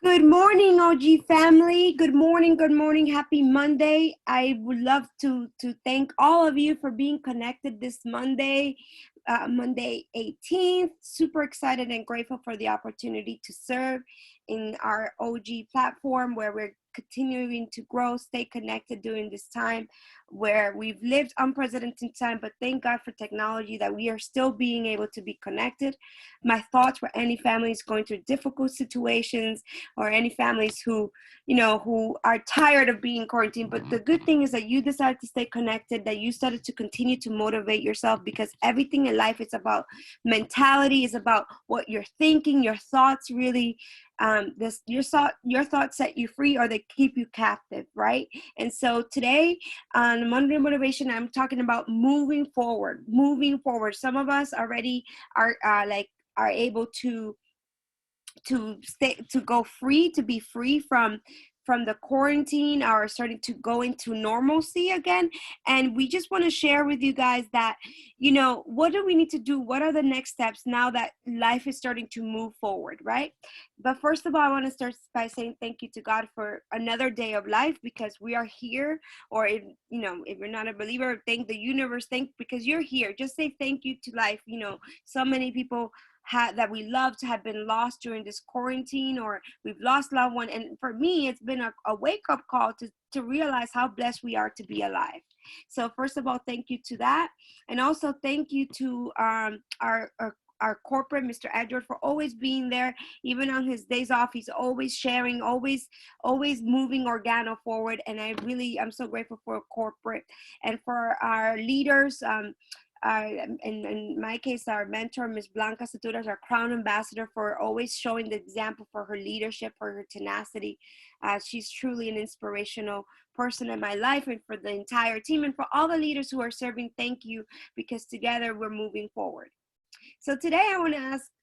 Good morning, OG family. Good morning, good morning. Happy Monday. I would love to thank all of you for being connected this Monday, Monday 18th. Super excited and grateful for the opportunity to serve in our OG platform where we're continuing to grow, stay connected during this time where we've lived unprecedented time, but thank God for technology that we are still being able to be connected. My thoughts for any families going through difficult situations or any families who are tired of being quarantined. But the good thing is that you decided to stay connected, that you started to continue to motivate yourself, because everything in life is about mentality, is about what you're thinking, your thoughts really. Your thoughts set you free or they keep you captive, right? And so today on Monday Motivation, I'm talking about moving forward. Some of us already are able to go free, to be free from the quarantine, are starting to go into normalcy again. And we just want to share with you guys that, what do we need to do? What are the next steps now that life is starting to move forward, right? But first of all, I want to start by saying thank you to God for another day of life, because we are here. Or if you're not a believer, thank the universe, thank because you're here. Just say thank you to life. So many people that we loved have been lost during this quarantine, or we've lost loved one. And for me, it's been a wake-up call to realize how blessed we are to be alive. So first of all, thank you to that. And also thank you to our corporate, Mr. Edward, for always being there. Even on his days off, he's always sharing, always moving Organo forward. And I'm so grateful for corporate and for our leaders. In my case, our mentor, Ms. Blanca Saturas, our crown ambassador, for always showing the example, for her leadership, for her tenacity. She's truly an inspirational person in my life, and for the entire team, and for all the leaders who are serving, thank you, because together we're moving forward. So today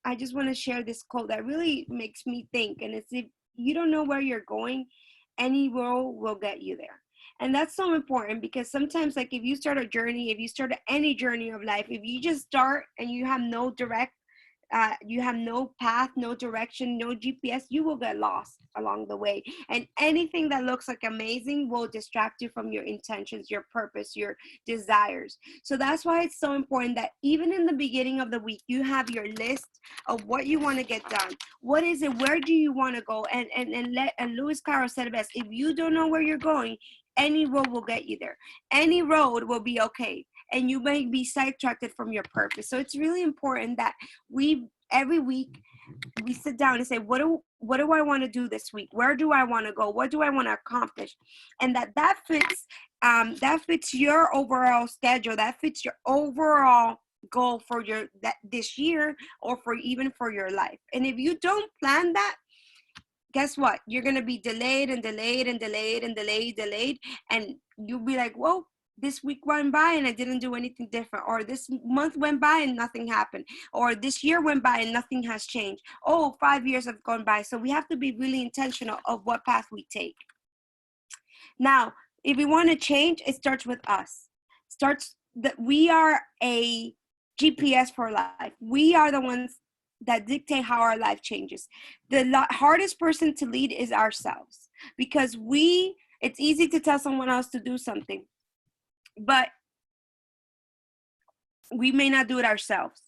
I just want to share this quote that really makes me think, and it's: if you don't know where you're going, any road will get you there. And that's so important, because sometimes, like, if you start a journey, if you start any journey of life, if you just start and you have you have no path, no direction, no GPS, you will get lost along the way. And anything that looks like amazing will distract you from your intentions, your purpose, your desires. So that's why it's so important that even in the beginning of the week, you have your list of what you want to get done. What is it? Where do you want to go? And Lewis Carroll said it best: if you don't know where you're going, any road will get you there. Any road will be okay, and you may be sidetracked from your purpose. So it's really important that every week we sit down and say, what do I want to do this week? Where do I want to go? What do I want to accomplish? And that fits your overall schedule. That fits your overall goal for this year, or for your life. And if you don't plan that, guess what? You're going to be delayed and delayed and delayed and delayed. And you'll be like, whoa, this week went by and I didn't do anything different. Or this month went by and nothing happened. Or this year went by and nothing has changed. Oh, 5 years have gone by. So we have to be really intentional of what path we take. Now, if we want to change, it starts with us. Starts that we are a GPS for life. We are the ones that dictate how our life changes. The hardest person to lead is ourselves, because it's easy to tell someone else to do something, but we may not do it ourselves.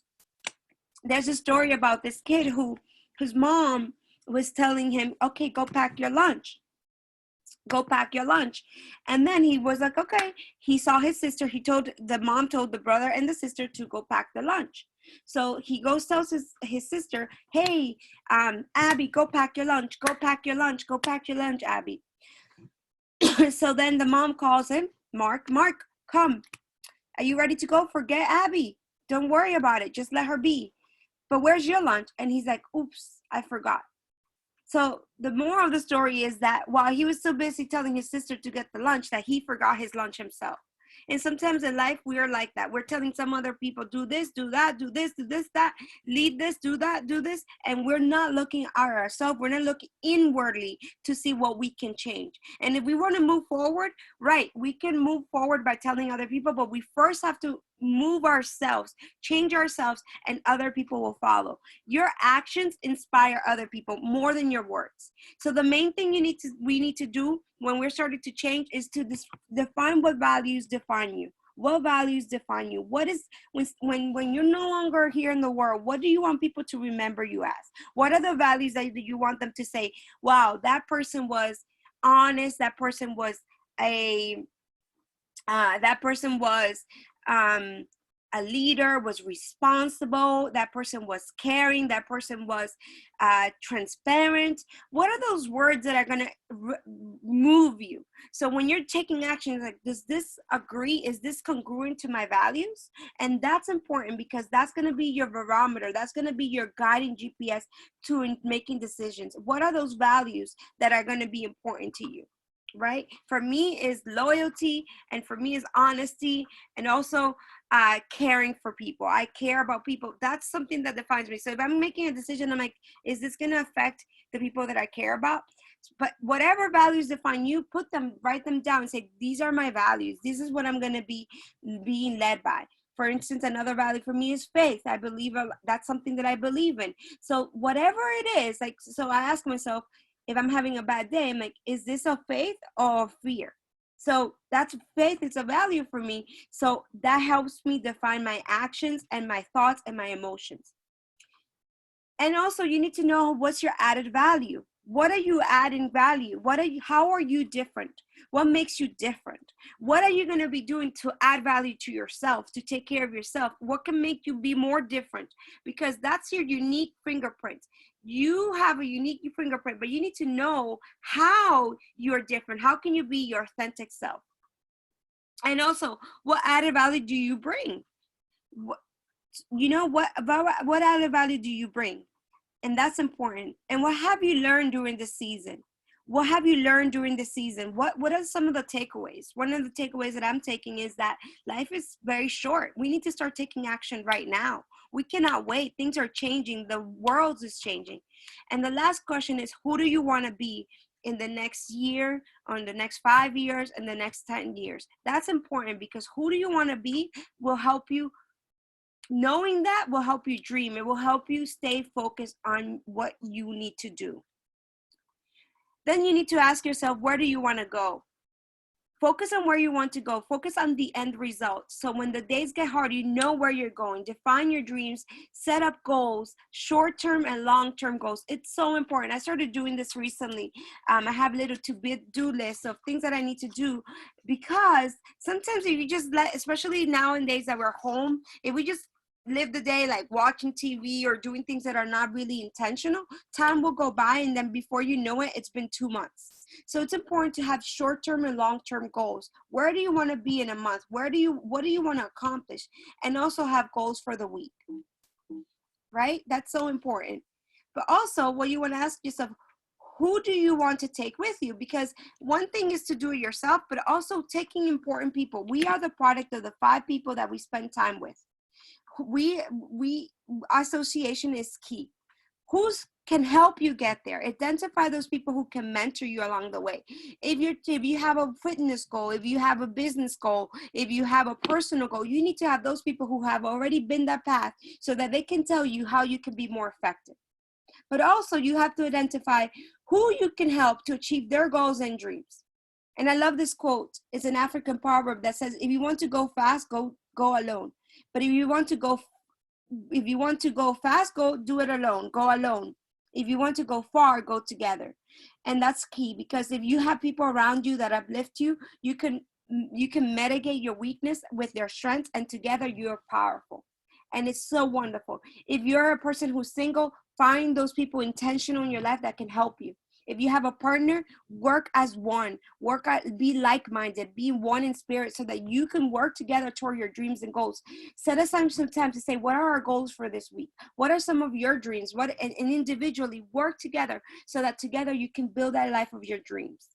There's a story about this kid whose mom was telling him, okay, go pack your lunch. And then he was like, okay. He saw his sister. The mom told the brother and the sister to go pack the lunch. So he goes, tells his sister, hey, Abby, go pack your lunch, Abby. So then the mom calls him, Mark, come. Are you ready to go? Forget Abby. Don't worry about it. Just let her be. But where's your lunch? And he's like, oops, I forgot. So the moral of the story is that while he was so busy telling his sister to get the lunch, that he forgot his lunch himself. And sometimes in life, we are like that. We're telling some other people, do this, do that, do this, that, lead this, do that, do this. And we're not looking at ourselves. We're not looking inwardly to see what we can change. And if we want to move forward, right, we can move forward by telling other people, but we first have to move ourselves, change ourselves, and other people will follow. Your actions inspire other people more than your words. So the main thing we need to do when we're starting to change is to define what values define you. What values define you? What is, when you're no longer here in the world, what do you want people to remember you as? What are the values that you want them to say, wow, that person was honest, that person was a leader, was responsible, that person was caring, that person was transparent. What are those words that are going to move you? So when you're taking action, like, does this agree? Is this congruent to my values? And that's important, because that's going to be your barometer. That's going to be your guiding GPS to making decisions. What are those values that are going to be important to you? Right? For me is loyalty, and for me is honesty, and also caring for people. I care about people. That's something that defines me. So if I'm making a decision, I'm like, is this going to affect the people that I care about? But whatever values define you, write them down and say, these are my values. This is what I'm going to be being led by. For instance, another value for me is faith. I believe that's something that I believe in. So whatever it is, like, so I ask myself, if I'm having a bad day, I'm like, is this a faith or fear? So that's faith. It's a value for me. So that helps me define my actions and my thoughts and my emotions. And also, you need to know what's your added value. What are you adding value? How are you different? What makes you different? What are you going to be doing to add value to yourself, to take care of yourself? What can make you be more different? Because that's your unique fingerprint. You have a unique fingerprint, but you need to know how you're different. How can you be your authentic self? And also, what added value do you bring? What added value do you bring? And that's important. And what have you learned during the season? What have you learned during the season? What are some of the takeaways? One of the takeaways that I'm taking is that life is very short. We need to start taking action right now. We cannot wait. Things are changing. The world is changing. And the last question is, who do you want to be in the next year, or in the next 5 years, and the next 10 years? That's important, because who do you want to be will help you. Knowing that will help you dream. It will help you stay focused on what you need to do. Then you need to ask yourself, where do you want to go? Focus on where you want to go. Focus on the end result. So when the days get hard, you know where you're going. Define your dreams. Set up goals, short-term and long-term goals. It's so important. I started doing this recently. I have little to-do lists of things that I need to do, because sometimes if you just especially nowadays that we're home, if we just live the day like watching TV or doing things that are not really intentional, time will go by, and then before you know it, it's been 2 months. So it's important to have short-term and long-term goals. Where do you want to be in a month? What do you want to accomplish? And also have goals for the week, right? That's so important. But also, what you want to ask yourself, who do you want to take with you? Because one thing is to do it yourself, but also taking important people. We are the product of the 5 people that we spend time with. Association is key. Who can help you get there? Identify those people who can mentor you along the way. If you have a fitness goal, if you have a business goal, if you have a personal goal, you need to have those people who have already been that path, so that they can tell you how you can be more effective. But also, you have to identify who you can help to achieve their goals and dreams. And I love this quote. It's an African proverb that says, if you want to go fast, go alone. But if you want to go fast, do it alone. Go alone. If you want to go far, go together. And that's key, because if you have people around you that uplift you, you can mitigate your weakness with their strengths, and together you're powerful. And it's so wonderful. If you're a person who's single, find those people intentional in your life that can help you. If you have a partner, work as one. Be like-minded. Be one in spirit, so that you can work together toward your dreams and goals. Set aside some time to say, what are our goals for this week? What are some of your dreams? And individually work together, so that together you can build that life of your dreams.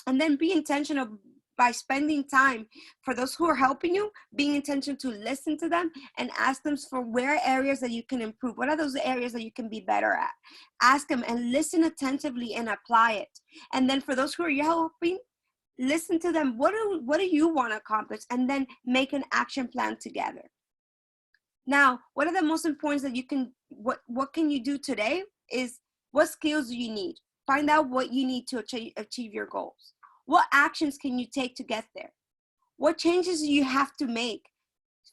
And then be intentional by spending time, for those who are helping you, being intentional to listen to them and ask them for where areas that you can improve. What are those areas that you can be better at? Ask them and listen attentively and apply it. And then for those who are helping, listen to them. What do you want to accomplish? And then make an action plan together. Now, what are the most important that you can, what can you do today is, what skills do you need? Find out what you need to achieve your goals. What actions can you take to get there? What changes do you have to make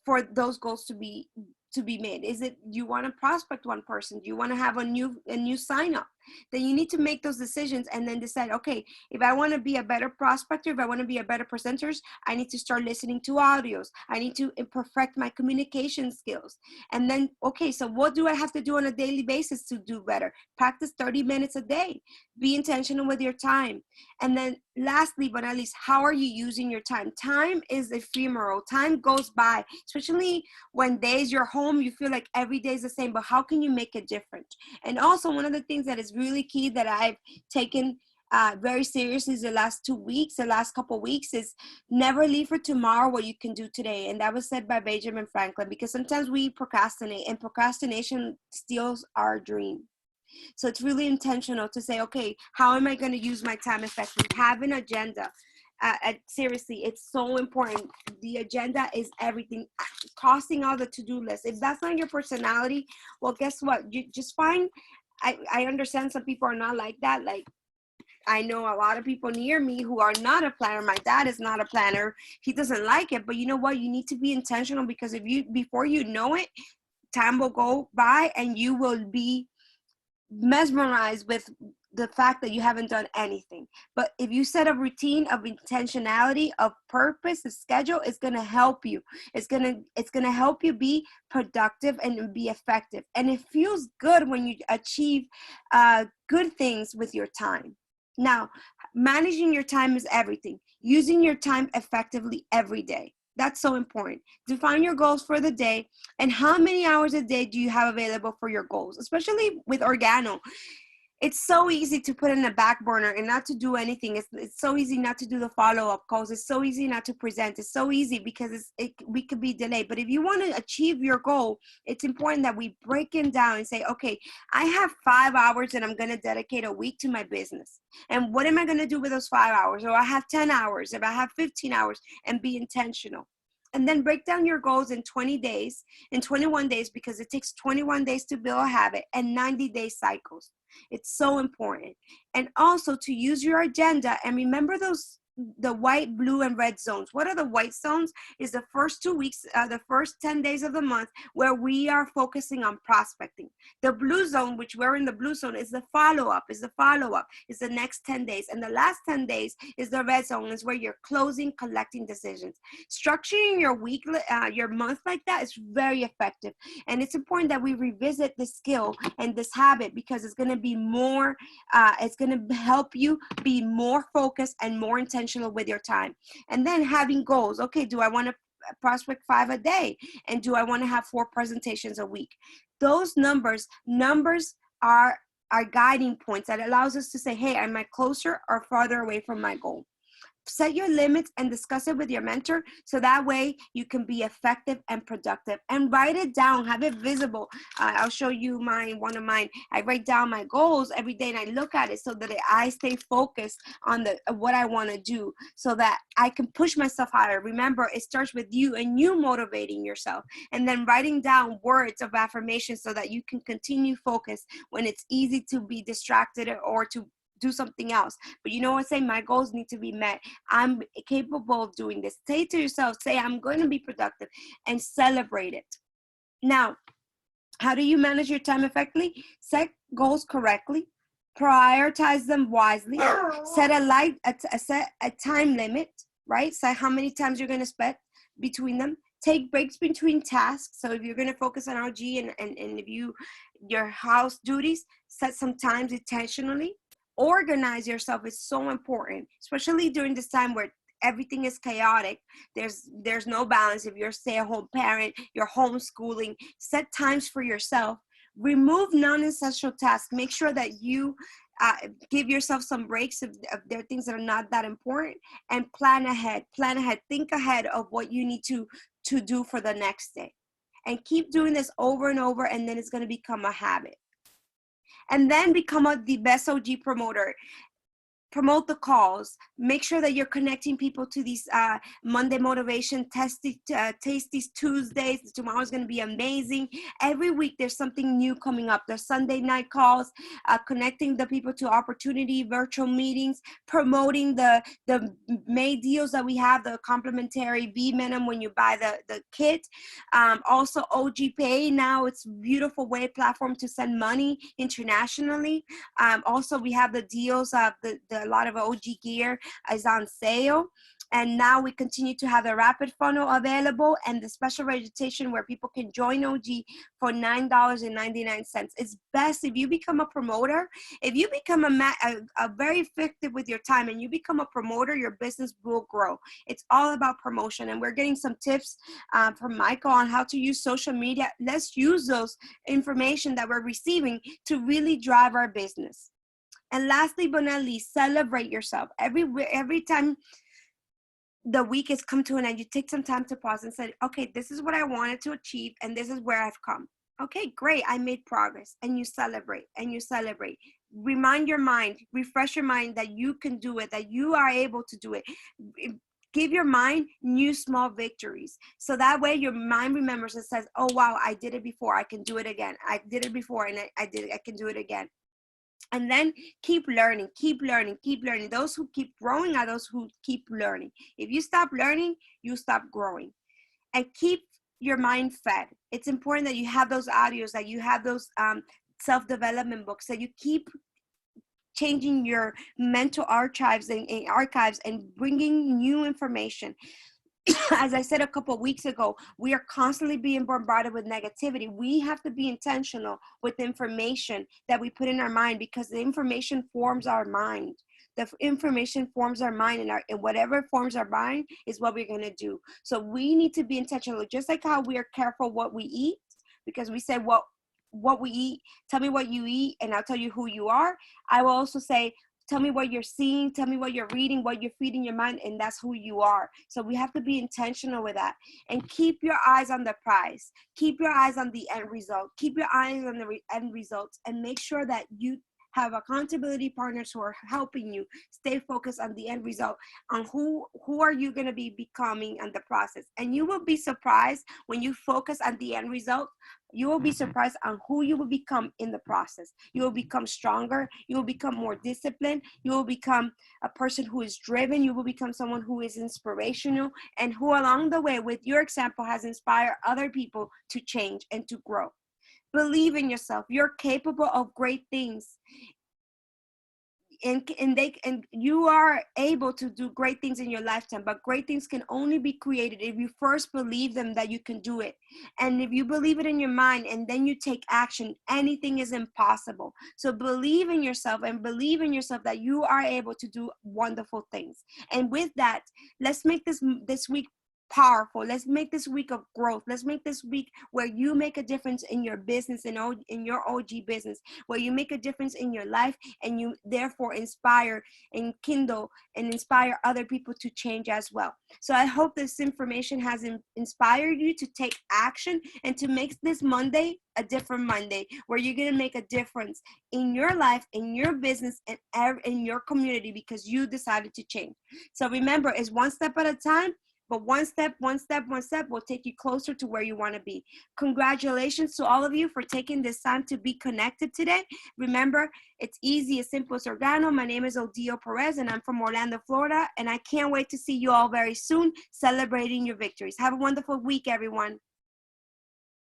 for those goals to be made? Is it you want to prospect one person? Do you want to have a new sign up? Then you need to make those decisions and then decide, okay, if I want to be a better prospector, if I want to be a better presenter, I need to start listening to audios. I need to perfect my communication skills. And then, okay, so what do I have to do on a daily basis to do better? Practice 30 minutes a day. Be intentional with your time. And then lastly, but not least, how are you using your time? Time is ephemeral. Time goes by, especially when days you're home, you feel like every day is the same, but how can you make it different? And also, one of the things that is really key that I've taken very seriously the last couple of weeks, is never leave for tomorrow what you can do today. And that was said by Benjamin Franklin, because sometimes we procrastinate, and procrastination steals our dream. So it's really intentional to say, okay, how am I going to use my time effectively? Have an agenda. Seriously, it's so important. The agenda is everything. Crossing all the to-do list. If that's not your personality, well, guess what? You just find, I understand some people are not like that. Like, I know a lot of people near me who are not a planner. My dad is not a planner. He doesn't like it. But you know what? You need to be intentional, because before you know it, time will go by and you will be mesmerized with the fact that you haven't done anything. But if you set a routine of intentionality, of purpose, a schedule, it's going to help you. It's going to help you be productive and be effective. And it feels good when you achieve good things with your time. Now, managing your time is everything. Using your time effectively every day. That's so important. Define your goals for the day, and how many hours a day do you have available for your goals, especially with Organo. It's so easy to put in a back burner and not to do anything. It's so easy not to do the follow-up calls. It's so easy not to present. It's so easy because we could be delayed. But if you want to achieve your goal, it's important that we break it down and say, okay, I have 5 hours that I'm going to dedicate a week to my business. And what am I going to do with those 5 hours? Or I have 10 hours, if I have 15 hours, and be intentional. And then break down your goals in 20 days, in 21 days, because it takes 21 days to build a habit, and 90-day cycles. It's so important. And also to use your agenda and remember the white, blue, and red zones. What are the white zones? Is the first 2 weeks, the first 10 days of the month, where we are focusing on prospecting. The blue zone, which we're in the blue zone, is the follow-up, is the next 10 days. And the last 10 days is the red zone, is where you're closing, collecting decisions. Structuring your week, your month like that is very effective. And it's important that we revisit this skill and this habit, because it's going to be more, it's going to help you be more focused and more intentional with your time. And then having goals. Okay, do I want to prospect 5 a day? And do I want to have 4 presentations a week? Those numbers are guiding points that allows us to say, hey, am I closer or farther away from my goal? Set your limits and discuss it with your mentor, so that way you can be effective and productive. And write it down, have it visible. I'll show you one of mine. I write down my goals every day and I look at it so that I stay focused on what I want to do, so that I can push myself higher. Remember, it starts with you and you motivating yourself, and then writing down words of affirmation so that you can continue focus when it's easy to be distracted or to do something else. But you know what? Say, my goals need to be met. I'm capable of doing this. Say to yourself, say, I'm going to be productive, and celebrate it. Now, how do you manage your time effectively? Set goals correctly, prioritize them wisely, set a time limit, right? Say how many times you're going to spend between them. Take breaks between tasks. So if you're going to focus on RG and if your house duties, set some times intentionally. Organize yourself is so important, especially during this time where everything is chaotic. There's no balance. If you're a stay-at-home parent, you're homeschooling, set times for yourself. Remove non-essential tasks. Make sure that you give yourself some breaks if there are things that are not that important, and plan ahead. Think ahead of what you need to do for the next day, and keep doing this over and over, and then it's going to become a habit. And then become the best OG promoter. promote the calls. Make sure that you're connecting people to these Monday motivation tasty Tuesdays. Tomorrow's going to be amazing. Every week there's something new coming up. There's Sunday night calls, connecting the people to opportunity, virtual meetings, promoting the May deals that we have, the complimentary V-Minimum when you buy the kit. Also OG Pay, now it's a beautiful way platform to send money internationally. Also we have the deals of a lot of OG gear is on sale. And now we continue to have the rapid funnel available and the special registration where people can join OG for $9.99. It's best if you become a promoter. If you become a very effective with your time and you become a promoter, your business will grow. It's all about promotion. And we're getting some tips from Michael on how to use social media. Let's use those information that we're receiving to really drive our business. And lastly, but not least, celebrate yourself. Every time the week has come to an end, you take some time to pause and say, okay, this is what I wanted to achieve and this is where I've come. Okay, great, I made progress. And you celebrate and you celebrate. Remind your mind, refresh your mind that you can do it, that you are able to do it. Give your mind new small victories. So that way your mind remembers and says, oh, wow, I did it before. I can do it again. I did it before and I can do it again. And then keep learning, keep learning, keep learning. Those who keep growing are those who keep learning. If you stop learning, you stop growing. And keep your mind fed. It's important that you have those audios, that you have those self-development books, that you keep changing your mental archives and bringing new information. As I said a couple of weeks ago, we are constantly being bombarded with negativity. We have to be intentional with the information that we put in our mind, because the information forms our mind. The information forms our mind, and whatever forms our mind is what we're going to do. So we need to be intentional, just like how we are careful what we eat, because we say, what we eat, tell me what you eat, and I'll tell you who you are. I will also say, tell me what you're seeing, tell me what you're reading, what you're feeding your mind, and that's who you are. So we have to be intentional with that. And keep your eyes on the prize. Keep your eyes on the end result. Keep your eyes on the end results, and make sure that you have accountability partners who are helping you stay focused on the end result, on who are you going to be becoming in the process. And you will be surprised when you focus on the end result. You will be surprised on who you will become in the process. You will become stronger. You will become more disciplined. You will become a person who is driven. You will become someone who is inspirational, and who along the way with your example has inspired other people to change and to grow. Believe in yourself. You're capable of great things. And you are able to do great things in your lifetime, but great things can only be created if you first believe them, that you can do it. And if you believe it in your mind and then you take action, anything is impossible. So believe in yourself, and believe in yourself that you are able to do wonderful things. And with that, let's make this week powerful. Let's make this week of growth. Let's make this week where you make a difference in your business and in your OG business, where you make a difference in your life, and you therefore inspire and kindle and inspire other people to change as well. So I hope this information has inspired you to take action and to make this Monday a different Monday, where you're going to make a difference in your life, in your business, and in your community, because you decided to change. So remember, it's one step at a time. But one step will take you closer to where you want to be. Congratulations to all of you for taking this time to be connected today. Remember, it's easy, as simple as Organo. My name is Odile Perez, and I'm from Orlando, Florida. And I can't wait to see you all very soon celebrating your victories. Have a wonderful week, everyone.